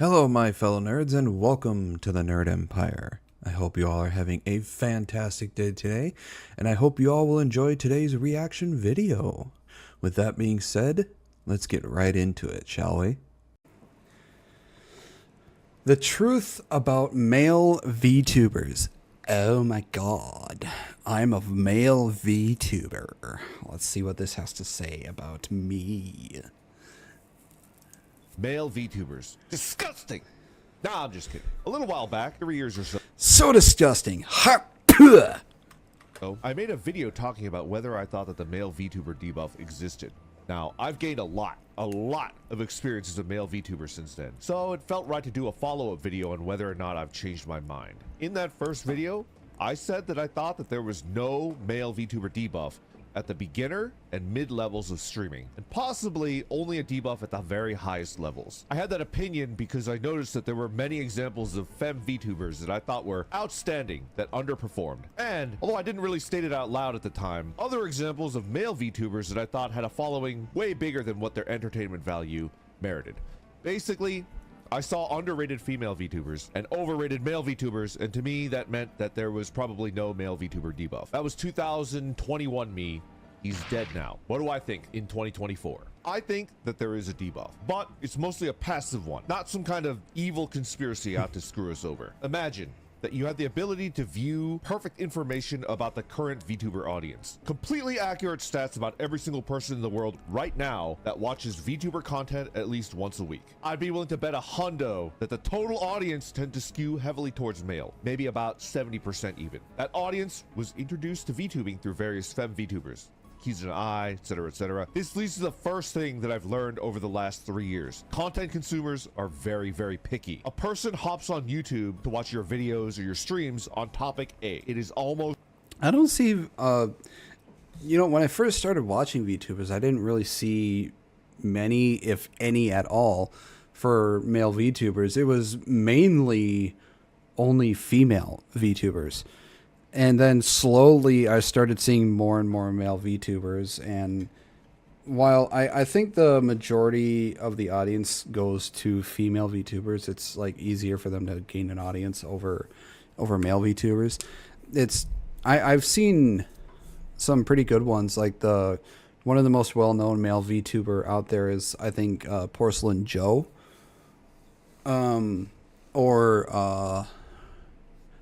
Hello, my fellow nerds, and welcome to the Nerd Empire. I hope you all are having a fantastic day today, and I hope you all will enjoy today's reaction video. With that being said, let's get right into it, shall we? The truth about male VTubers. Oh my god, I'm a male VTuber. Let's see what this has to say about me. Male VTubers. Disgusting! Nah, I'm just kidding. A little while back, 3 years or so, So disgusting. I made a video talking about whether I thought that the male VTuber debuff existed. Now, I've gained a lot of experience as a male VTuber since then, so it felt right to do a follow-up video on whether or not I've changed my mind. In that first video, I said that I thought that there was no male VTuber debuff at the beginner and mid levels of streaming, and possibly only a debuff at the very highest levels. I had that opinion because I noticed that there were many examples of femme VTubers that I thought were outstanding that underperformed. And although I didn't really state it out loud at the time, other examples of male VTubers that I thought had a following way bigger than what their entertainment value merited. Basically, I saw underrated female VTubers and overrated male VTubers, and to me that meant that there was probably no male VTuber debuff. That was 2021 me. He's dead now. What do I think in 2024? I think that there is a debuff, but it's mostly a passive one, not some kind of evil conspiracy out to screw us over. Imagine that you have the ability to view perfect information about the current VTuber audience. Completely accurate stats about every single person in the world right now that watches VTuber content at least once a week. I'd be willing to bet $100 that the total audience tend to skew heavily towards male, maybe about 70% even. That audience was introduced to VTubing through various femme VTubers. Keys in an eye, etc., etc. This leads to the first thing that I've learned over the last 3 years. Content consumers are very, very picky. A person hops on YouTube to watch your videos or your streams on topic A. It is almost... I don't see, you know, when I first started watching VTubers, I didn't really see many, if any at all, for male VTubers. It was mainly only female VTubers. And then slowly I started seeing more and more male VTubers. And while I think the majority of the audience goes to female VTubers, it's like easier for them to gain an audience over male VTubers. I've seen some pretty good ones. Like one of the most well-known male VTuber out there is, I think, Porcelain Joe.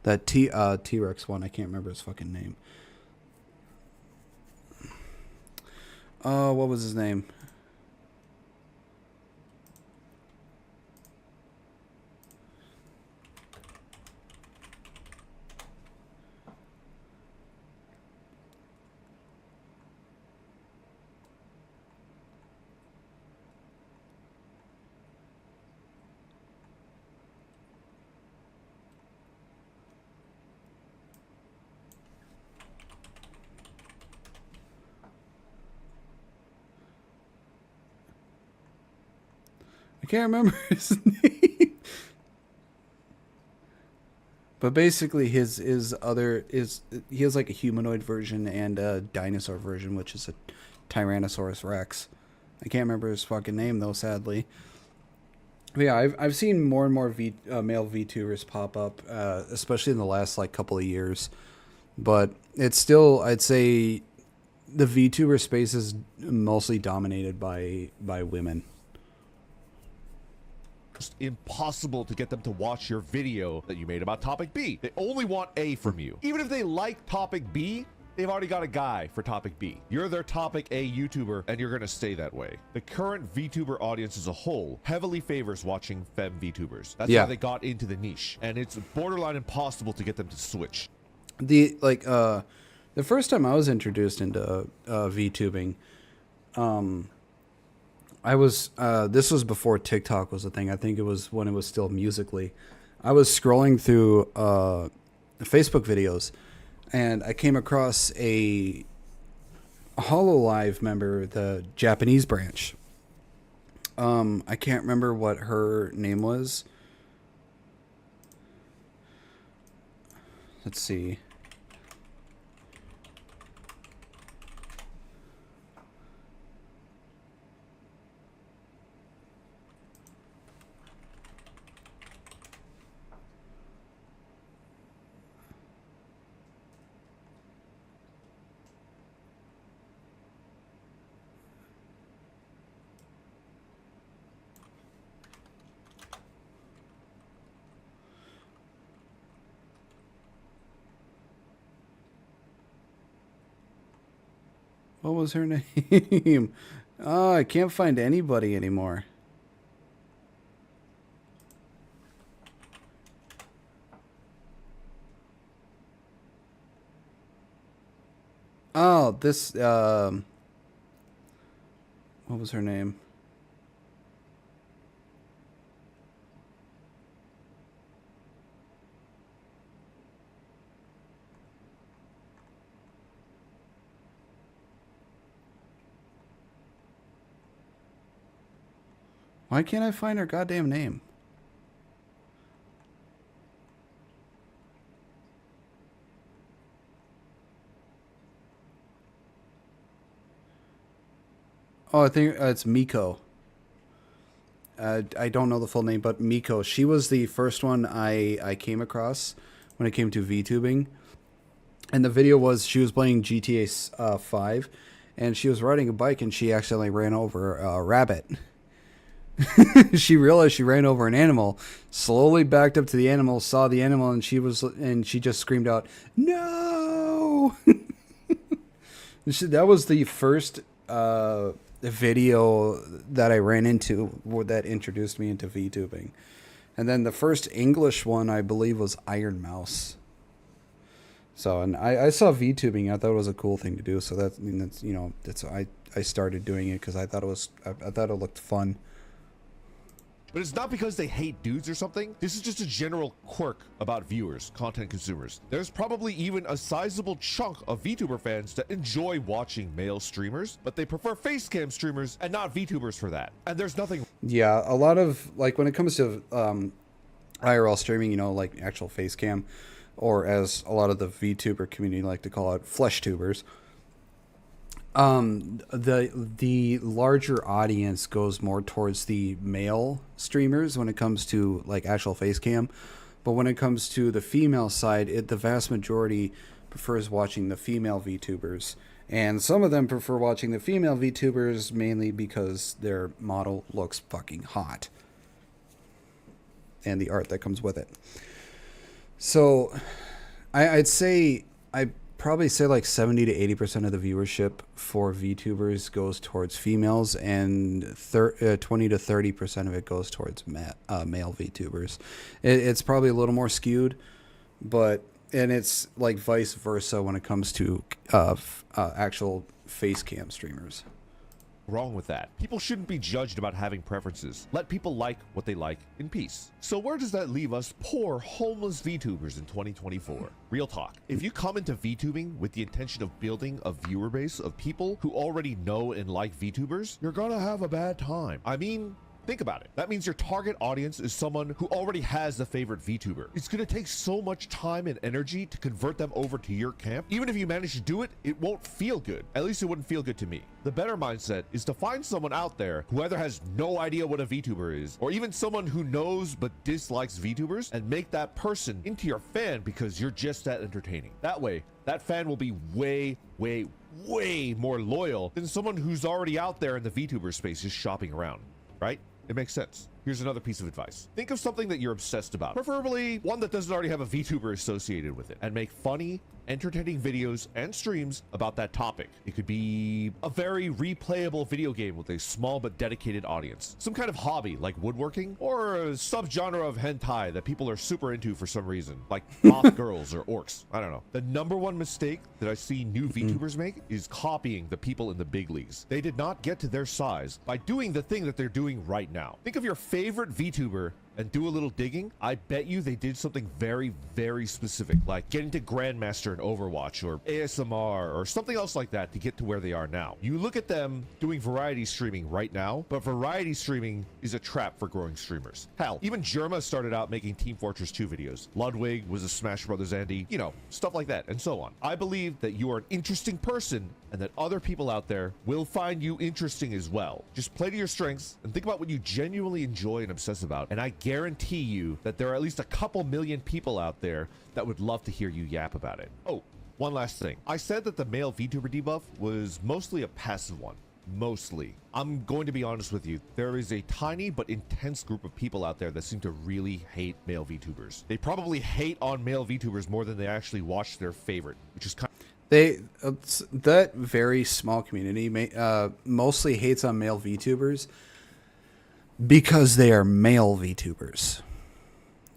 That T-Rex one, I can't remember his fucking name. What was his name? I can't remember his name. But basically he has like a humanoid version and a dinosaur version, which is a Tyrannosaurus Rex. I can't remember his fucking name though, sadly. But yeah, I've seen more and more male VTubers pop up, especially in the last like couple of years. But it's still, I'd say, the VTuber space is mostly dominated by women. Impossible to get them to watch your video that you made about topic B. They only want A from you. Even if they like topic B, they've already got a guy for topic B. You're their topic A YouTuber, and you're gonna stay that way. The current VTuber audience as a whole heavily favors watching femme VTubers. That's how they got into the niche, and it's borderline impossible to get them to switch. The first time I was introduced into VTubing, this was before TikTok was a thing. I think it was when it was still Musical.ly. I was scrolling through Facebook videos, and I came across a HoloLive member, the Japanese branch. I can't remember what her name was. Let's see. What was her name? Oh, I can't find anybody anymore. Oh, this, what was her name? Why can't I find her goddamn name? Oh, I think it's Miko. I don't know the full name, but Miko. She was the first one I came across when it came to VTubing. And the video was she was playing GTA 5, and she was riding a bike, and she accidentally ran over a rabbit. She realized she ran over an animal, slowly backed up to the animal, saw the animal, and she just screamed out, "No!" That was the first video that I ran into that introduced me into VTubing. And then the first English one, I believe, was Iron Mouse. So, and I saw VTubing. I thought it was a cool thing to do. So that's you know, I started doing it because I thought it looked fun. But it's not because they hate dudes or something. This is just a general quirk about viewers, content consumers. There's probably even a sizable chunk of VTuber fans that enjoy watching male streamers, but they prefer facecam streamers and not VTubers for that. And there's nothing. Yeah, a lot of, like, when it comes to IRL streaming, you know, like actual facecam, or as a lot of the VTuber community like to call it, flesh tubers. The larger audience goes more towards the male streamers when it comes to like actual face cam, but when it comes to the female side, the vast majority prefers watching the female VTubers, and some of them prefer watching the female VTubers mainly because their model looks fucking hot, and the art that comes with it. So, I'd say probably say like 70 to 80% of the viewership for VTubers goes towards females, and 20 to 30% of it goes towards male VTubers. It's probably a little more skewed, and it's like vice versa when it comes to actual face cam streamers. Wrong with that. People shouldn't be judged about having preferences. Let people like what they like in peace. So where does that leave us poor homeless VTubers in 2024? Real talk. If you come into VTubing with the intention of building a viewer base of people who already know and like VTubers, you're gonna have a bad time. I mean, think about it. That means your target audience is someone who already has a favorite VTuber. It's going to take so much time and energy to convert them over to your camp. Even if you manage to do it, it won't feel good. At least it wouldn't feel good to me. The better mindset is to find someone out there who either has no idea what a VTuber is, or even someone who knows but dislikes VTubers, and make that person into your fan because you're just that entertaining. That way, that fan will be way more loyal than someone who's already out there in the VTuber space just shopping around, right? It makes sense. Here's another piece of advice. Think of something that you're obsessed about, preferably one that doesn't already have a VTuber associated with it, and make funny, entertaining videos and streams about that topic. It could be a very replayable video game with a small but dedicated audience, some kind of hobby like woodworking, or a subgenre of hentai that people are super into for some reason, like goth girls or orcs. I don't know. The number one mistake that I see new VTubers make is copying the people in the big leagues. They did not get to their size by doing the thing that they're doing right now. Think of your favorite VTuber and do a little digging. I bet you they did something very specific, like getting to Grandmaster in Overwatch or ASMR or something else like that to get to where they are now. You look at them doing variety streaming right now, but variety streaming is a trap for growing streamers. Hell, even Jerma started out making Team Fortress 2 videos. Ludwig was a Smash Brothers Andy, you know, stuff like that, and so on. I believe that you are an interesting person and that other people out there will find you interesting as well. Just play to your strengths and think about what you genuinely enjoy and obsess about, and I guarantee you that there are at least a couple million people out there that would love to hear you yap about it. Oh, one last thing. I said that the male VTuber debuff was mostly a passive one. Mostly. I'm going to be honest with you. There is a tiny but intense group of people out there that seem to really hate male VTubers. They probably hate on male VTubers more than they actually watch their favorite, which is kind of... That very small community mostly hates on male VTubers because they are male VTubers,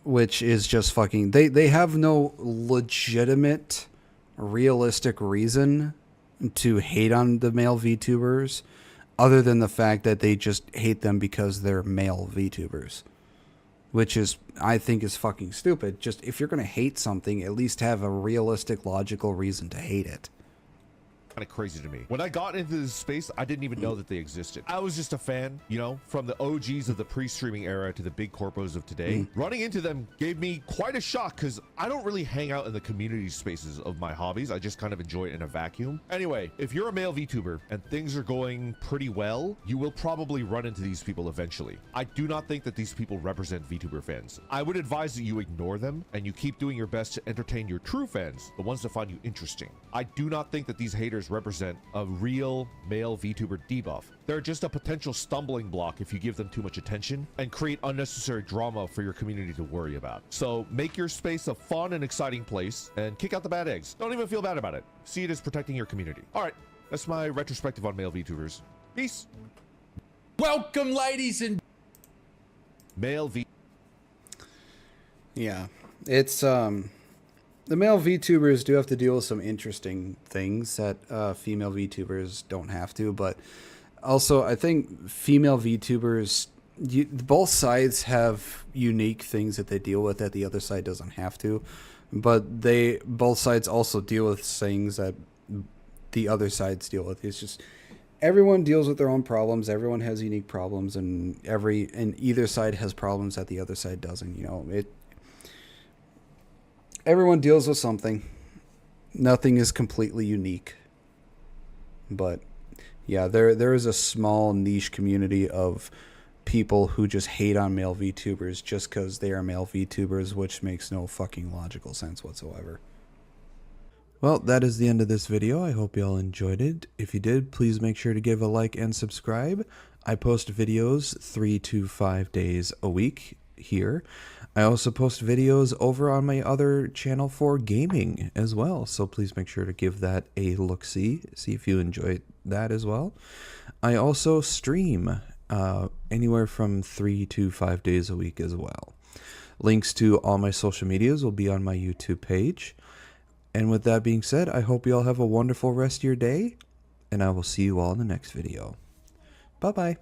which is just fucking. They have no legitimate, realistic reason to hate on the male VTubers, other than the fact that they just hate them because they're male VTubers, which is, I think, is fucking stupid. Just, if you're gonna hate something, at least have a realistic, logical reason to hate it. Kind of crazy to me. When I got into this space, I didn't even know that they existed. I was just a fan, you know, from the OGs of the pre-streaming era to the big corpos of today. Running into them gave me quite a shock because I don't really hang out in the community spaces of my hobbies. I just kind of enjoy it in a vacuum. Anyway, if you're a male VTuber and things are going pretty well, you will probably run into these people eventually. I do not think that these people represent VTuber fans. I would advise that you ignore them and you keep doing your best to entertain your true fans, the ones that find you interesting. I do not think that these haters represent a real male VTuber debuff. They're just a potential stumbling block if you give them too much attention and create unnecessary drama for your community to worry about. So make your space a fun and exciting place and kick out the bad eggs. Don't even feel bad about it. See it as protecting your community. All right, that's my retrospective on male VTubers. Peace. Welcome, ladies and Male V. Yeah, it's the male VTubers do have to deal with some interesting things that female VTubers don't have to, but also I think female VTubers, both sides have unique things that they deal with that the other side doesn't have to, but both sides also deal with things that the other sides deal with. It's just everyone deals with their own problems. Everyone has unique problems, and either side has problems that the other side doesn't. You know, everyone deals with something. Nothing is completely unique. But yeah, there is a small niche community of people who just hate on male VTubers just because they are male VTubers, which makes no fucking logical sense whatsoever. Well, that is the end of this video. I hope you all enjoyed it. If you did, please make sure to give a like and subscribe. I post videos 3 to 5 days a week here. I also post videos over on my other channel for gaming as well, so please make sure to give that a look-see, see if you enjoy that as well. I also stream anywhere from 3 to 5 days a week as well. Links to all my social medias will be on my YouTube page. And with that being said, I hope you all have a wonderful rest of your day, and I will see you all in the next video. Bye-bye.